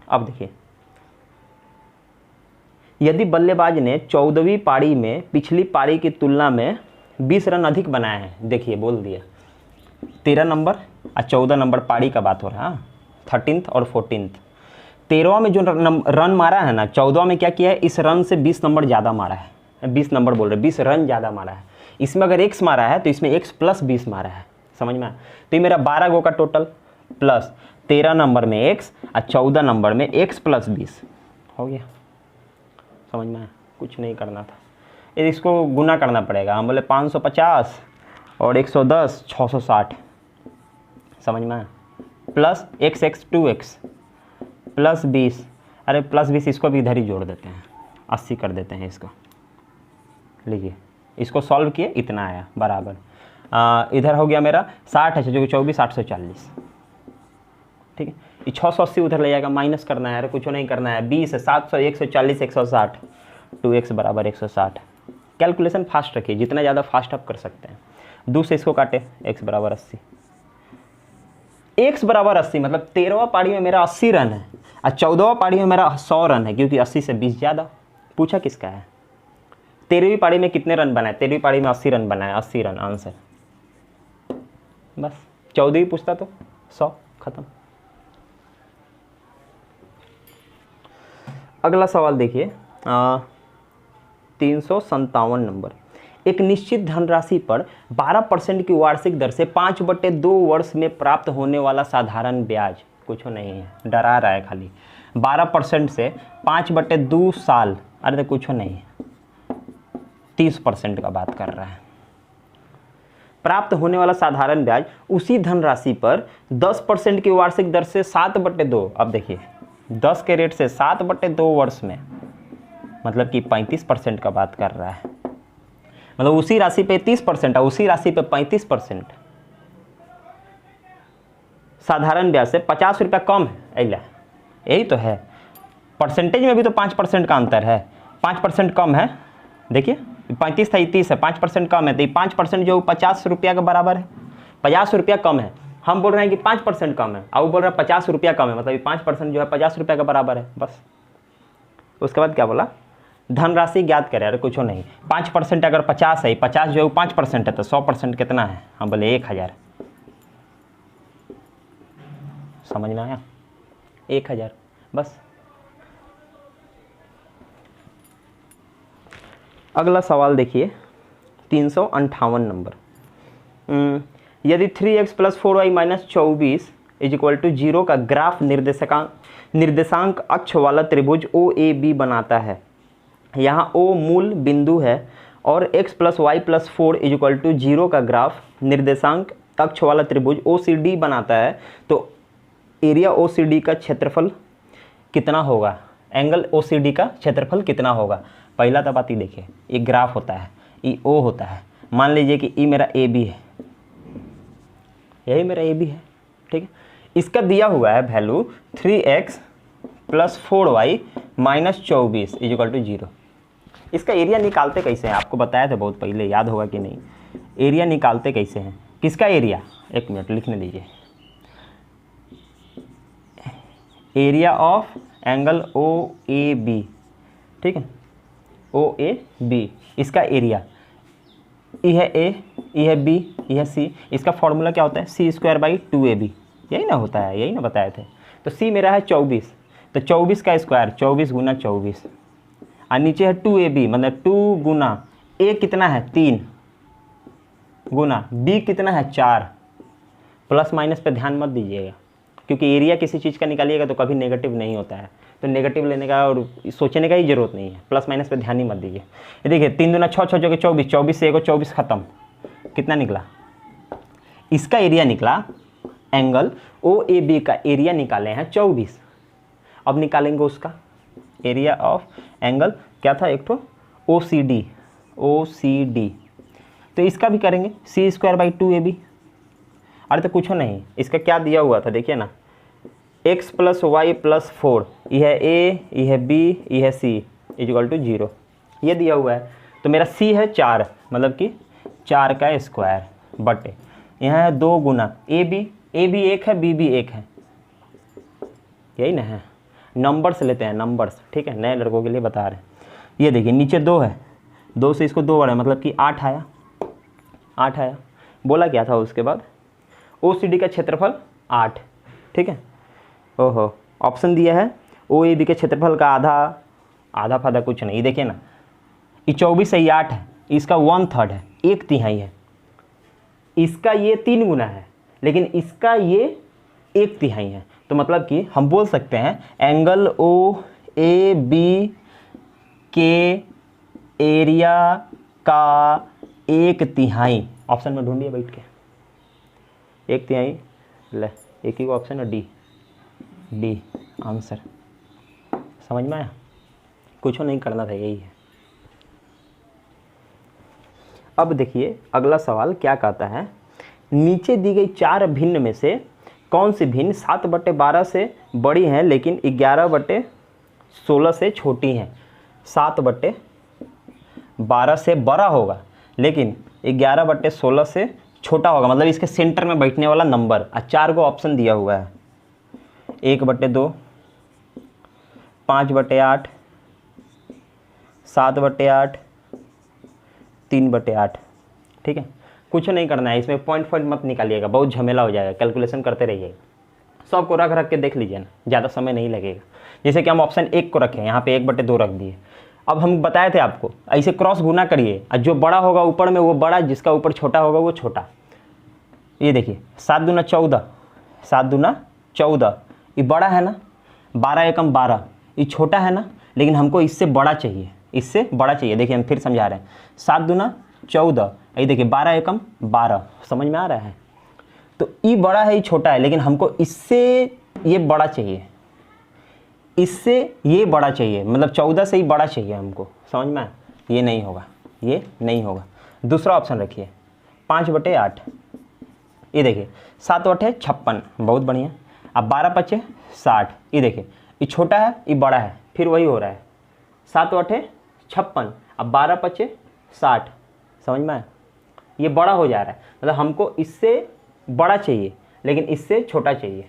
अब देखिए यदि बल्लेबाज ने 14वीं पारी में पिछली पारी की तुलना में 20 रन अधिक बनाए हैं, देखिए बोल दिया 13 नंबर और 14 नंबर पारी का बात हो रहा है, 13th और 14th। 13वां में जो रन मारा है ना, 14वां में क्या किया है, इस रन से 20 नंबर ज़्यादा मारा है, 20 नंबर बोल रहे, 20 रन ज़्यादा मारा है। इसमें अगर x मारा है तो इसमें x + 20 मारा है, समझ में आया। तो ये मेरा 12 गो का टोटल प्लस 13 नंबर में x और 14 नंबर में x + 20 हो गया, समझ में आया। कुछ नहीं करना था, इसको गुना करना पड़ेगा। हम बोले 550 और 110 660, समझ में आया। प्लस x 2x प्लस 20, अरे प्लस 20 इसको भी इधर ही जोड़ देते हैं, 80 कर देते हैं इसको। लीजिए इसको सॉल्व किए, इतना आया बराबर। इधर हो गया मेरा 60 है, जो कि 24 840, ठीक है। ये 680 उधर ले जाएगा, माइनस करना है, अरे कुछ नहीं करना है। 20 है, 700 140 160, 2x बराबर 160। कैलकुलेशन फास्ट रखिए, जितना ज़्यादा फास्ट आप कर सकते हैं। 2 से इसको काटे, x बराबर 80, x बराबर 80 मतलब 13वां पारी में मेरा 80 रन है और 14वां पारी में मेरा 100 रन है, क्योंकि 80 से 20 ज़्यादा। पूछा किसका है? 13वीं पारी में कितने रन बनाए? 13वीं पारी में 80 रन बनाए, 80 रन आंसर। बस 14वीं पूछता तो 100, खत्म। अगला सवाल देखिए, 357 नंबर। एक निश्चित धनराशि पर 12% की वार्षिक दर से 5/2 वर्ष में प्राप्त होने वाला साधारण ब्याज, कुछ नहीं है, डरा रहा है खाली। 12% से 5/2 साल, अरे तो कुछ नहीं है, 30% का बात कर रहा है। प्राप्त होने वाला साधारण ब्याज उसी धनराशि पर 10% की वार्षिक दर से 7/2, अब देखिए 10 के रेट से 7/2 वर्ष में, मतलब कि 35% का बात कर रहा है। मतलब उसी राशि पे 30% और उसी राशि पे 35%। साधारण ब्याज से 50 रुपया कम है, ऐला यही तो है। परसेंटेज में भी तो 5% का अंतर है, 5% कम है। देखिए 35 था, 30 है, 5% कम है, तो ये 5% जो 50 रुपया के बराबर है। 50 रुपया कम है, हम बोल रहे हैं कि 5% कम है, और वो बोल रहा है 50 रुपया कम है, मतलब ये 5% जो है 50 रुपया के बराबर है, बस। उसके बाद क्या बोला? धनराशि ज्ञात करें, अरे कुछ नहीं। 5% अगर 50 है, 50 जो है 5% है, तो 100% कितना है? हम बोले 1000। समझ में आया? 1000, बस। अगला सवाल देखिए, 358 नंबर। यदि 3x + 4y - 24 = 0 का ग्राफ निर्देशांक अक्ष वाला त्रिभुज OAB बनाता है, यहाँ O मूल बिंदु है और x + y + 4 = 0 का ग्राफ निर्देशांक अक्ष वाला त्रिभुज OCD बनाता है, तो एरिया OCD का क्षेत्रफल कितना होगा? एंगल OCD का क्षेत्रफल कितना होगा? पहला तो बात ही देखिए, एक ग्राफ होता है, ये O होता है। मान लीजिए कि ये मेरा AB है, यही मेरा AB है, ठीक है। इसका दिया हुआ है वैल्यू 3x + 4y - 24 = 0। इसका एरिया निकालते कैसे हैं? आपको बताया था बहुत पहले, याद होगा कि नहीं? एरिया निकालते कैसे हैं? किसका एरिया? एक मिनट लिखने दीजिए। एरिया ऑफ एंगल OAB, ठीक है, OAB, इसका एरिया, ये है A, ये है B, ये है C। इसका फॉर्मूला क्या होता है? C²/2AB, यही ना होता है, यही ना बताए थे। तो C मेरा है 24, तो 24 का स्क्वायर, 24 × 24, और नीचे है 2AB, मतलब 2 गुना A कितना है? 3 गुना B कितना है? 4। प्लस माइनस पे ध्यान मत दीजिएगा, क्योंकि एरिया किसी चीज़ का निकालिएगा तो कभी नेगेटिव नहीं होता है, तो नेगेटिव लेने का और सोचने का ही जरूरत नहीं है। प्लस माइनस पे ध्यान ही मत दीजिए। ये देखिए 3 दूना 6, 6 जो कि 24, 24 से एगो 24 खत्म, कितना निकला? इसका एरिया निकला, एंगल OAB का एरिया निकाले हैं 24। अब निकालेंगे उसका एरिया ऑफ एंगल, क्या था एक तो OCD, तो इसका भी करेंगे C²/2AB। अरे तो कुछ नहीं, इसका क्या दिया हुआ था देखिए ना, x + y + 4, यह है A, यह है B, यह है C = 0, ये दिया हुआ है। तो मेरा C है 4, मतलब कि 4 का स्क्वायर बटे, यहाँ है 2 गुना AB 1 है, B 1 है, यही ना है। नंबर्स लेते हैं, नंबर्स, ठीक है, नए लड़कों के लिए बता रहे हैं। ये देखिए नीचे 2 है, 2 से इसको 2 बढ़ा, मतलब कि 8 आया, 8 आया। बोला क्या था उसके बाद? OCD का क्षेत्रफल 8, ठीक है। ओहो, ऑप्शन दिया है OAB के क्षेत्रफल का आधा फाधा कुछ नहीं। देखिए ना, ये 24 है, ये 8 है, इसका 1/3 है, 1/3 है। इसका ये 3 गुना है, लेकिन इसका ये 1/3 है। तो मतलब कि हम बोल सकते हैं एंगल OAB के एरिया का 1/3। ऑप्शन में ढूंढिए बैठ के, 1/3 ले, एक ही ऑप्शन है डी आंसर। समझ में आया? कुछ नहीं करना था, यही है। अब देखिए अगला सवाल क्या कहता है, नीचे दी गई 4 भिन्न में से कौन सी भिन्न 7/12 से बड़ी हैं लेकिन 11/16 से छोटी हैं। 7/12 से बड़ा होगा लेकिन 11/16 से छोटा होगा, मतलब इसके सेंटर में बैठने वाला नंबर। 4 को ऑप्शन दिया हुआ है, 1/2, 5/8, 7/8, 3/8। ठीक है, कुछ नहीं करना है इसमें, पॉइंट मत निकालिएगा, बहुत झमेला हो जाएगा, कैलकुलेशन करते रहिएगा। सबको रख के देख लीजिए ना, ज़्यादा समय नहीं लगेगा। जैसे कि हम ऑप्शन 1 को रखें, यहाँ पे 1/2 रख दिए। अब हम बताए थे आपको ऐसे क्रॉस गुना करिए, और जो बड़ा होगा ऊपर में वो बड़ा, जिसका ऊपर छोटा होगा वो छोटा। ये देखिए 7 दूना 14, 7 दूना 14, ये बड़ा है ना, 12 एकम 12, ये छोटा है ना, लेकिन हमको इससे बड़ा चाहिए, इससे बड़ा चाहिए। देखिए हम फिर समझा रहे हैं, 7 दूना 14, ये देखिए 12 एकम 12, समझ में आ रहा है? तो ये बड़ा है, ये छोटा है, लेकिन हमको इससे ये बड़ा चाहिए, इससे ये बड़ा चाहिए, मतलब 14 से ही बड़ा चाहिए हमको। समझ में आया? ये नहीं होगा, ये नहीं होगा। दूसरा ऑप्शन रखिए 5/8, ये देखिए 7/8 56, बहुत बढ़िया। अब 12/5 60, ये देखिए ये छोटा है ये बड़ा है, फिर वही हो रहा है 7/8 56, अब 12/5 60। समझ में आया? ये बड़ा हो जा रहा है, मतलब हमको इससे बड़ा चाहिए लेकिन इससे छोटा चाहिए।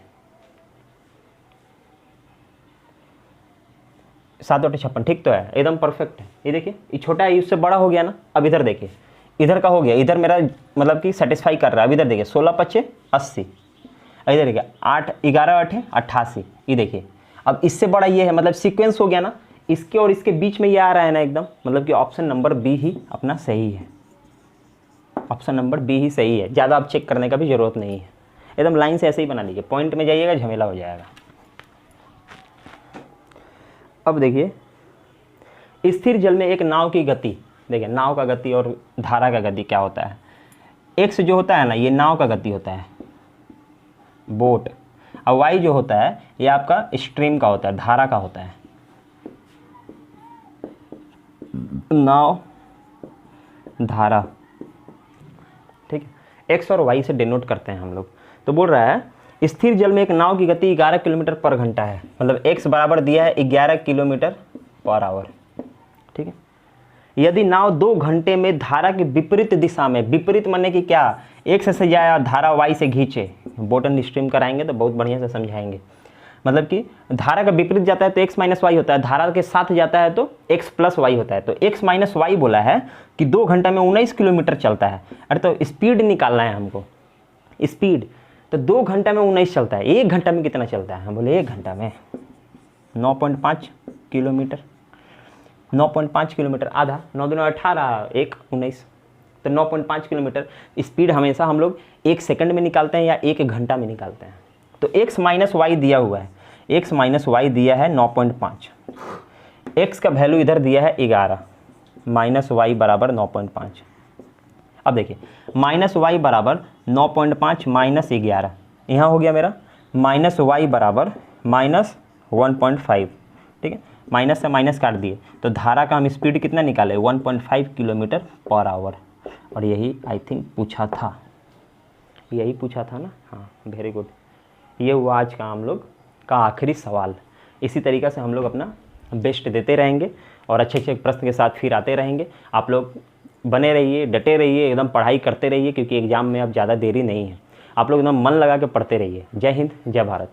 7/8 56 ठीक तो है, एकदम परफेक्ट है। ये देखिए ये छोटा है, इससे बड़ा हो गया ना। अब इधर देखिए, इधर का हो गया, इधर मेरा मतलब कि सेटिस्फाई कर रहा है। अब इधर देखिए 16/5 80, इधर देखिए 8 11/8 88, ये देखिए अब इससे बड़ा ये है, मतलब सीक्वेंस हो गया ना, इसके और इसके बीच में ये आ रहा है ना एकदम, मतलब कि ऑप्शन नंबर बी ही अपना सही है। ऑप्शन नंबर बी ही सही है, ज़्यादा आप चेक करने का भी ज़रूरत नहीं है, एकदम लाइन से ऐसे ही बना लीजिए, पॉइंट में जाइएगा झमेला हो जाएगा। अब देखिए स्थिर जल में एक नाव की गति, देखिए नाव का गति और धारा का गति क्या होता है। एक्स जो होता है ना, ये नाव का गति होता है, बोट, और वाई जो होता है ये आपका स्ट्रीम का होता है, धारा का होता है। नाव, धारा, ठीक है, एक्स और वाई से डिनोट करते हैं हम लोग। तो बोल रहा है स्थिर जल में एक नाव की गति 11 किलोमीटर पर घंटा है, मतलब एक्स बराबर दिया है 11 किलोमीटर पर आवर। ठीक है, यदि नाव 2 घंटे में धारा के विपरीत दिशा में, विपरीत माने कि क्या, एक्स से जाए और धारा वाई से खींचे, बोट एंड स्ट्रीम कराएंगे तो बहुत बढ़िया से समझाएंगे। मतलब कि धारा का विपरीत जाता है तो एक्स माइनस वाई होता है, धारा के साथ जाता है तो एक्स प्लस वाई होता है। तो एक्स माइनस वाई बोला है कि 2 घंटा में 19 किलोमीटर चलता है। अरे तो स्पीड निकालना है हमको, स्पीड। तो 2 घंटा में 19 चलता है, 1 घंटा में कितना चलता है? हम बोले 1 घंटा में 9.5 किलोमीटर, 9.5 किलोमीटर, आधा, 9 दूना 18, 1 19, तो 9.5 किलोमीटर। स्पीड हमेशा हम लोग 1 सेकंड में निकालते हैं या 1 घंटा में निकालते हैं। तो एक्स माइनस वाई दिया हुआ है, एक्स माइनस वाई दिया है 9.5, एक्स का वैल्यू इधर दिया है 11, माइनस वाई बराबर 9.5। अब देखिए माइनस वाई बराबर 9.5 माइनस 11, यहाँ हो गया मेरा माइनस वाई बराबर माइनस 1.5। ठीक है, माइनस से माइनस काट दिए, तो धारा का हम स्पीड कितना निकाले 1.5 किलोमीटर पर आवर। और यही आई थिंक पूछा था, यही पूछा था ना? हाँ, वेरी गुड। ये हुआ आज का हम लोग का आखिरी सवाल। इसी तरीक़े से हम लोग अपना बेस्ट देते रहेंगे और अच्छे अच्छे प्रश्न के साथ फिर आते रहेंगे। आप लोग बने रहिए, डटे रहिए, एकदम पढ़ाई करते रहिए, क्योंकि एग्ज़ाम में अब ज़्यादा देरी नहीं है। आप लोग एकदम मन लगा के पढ़ते रहिए। जय हिंद, जय भारत।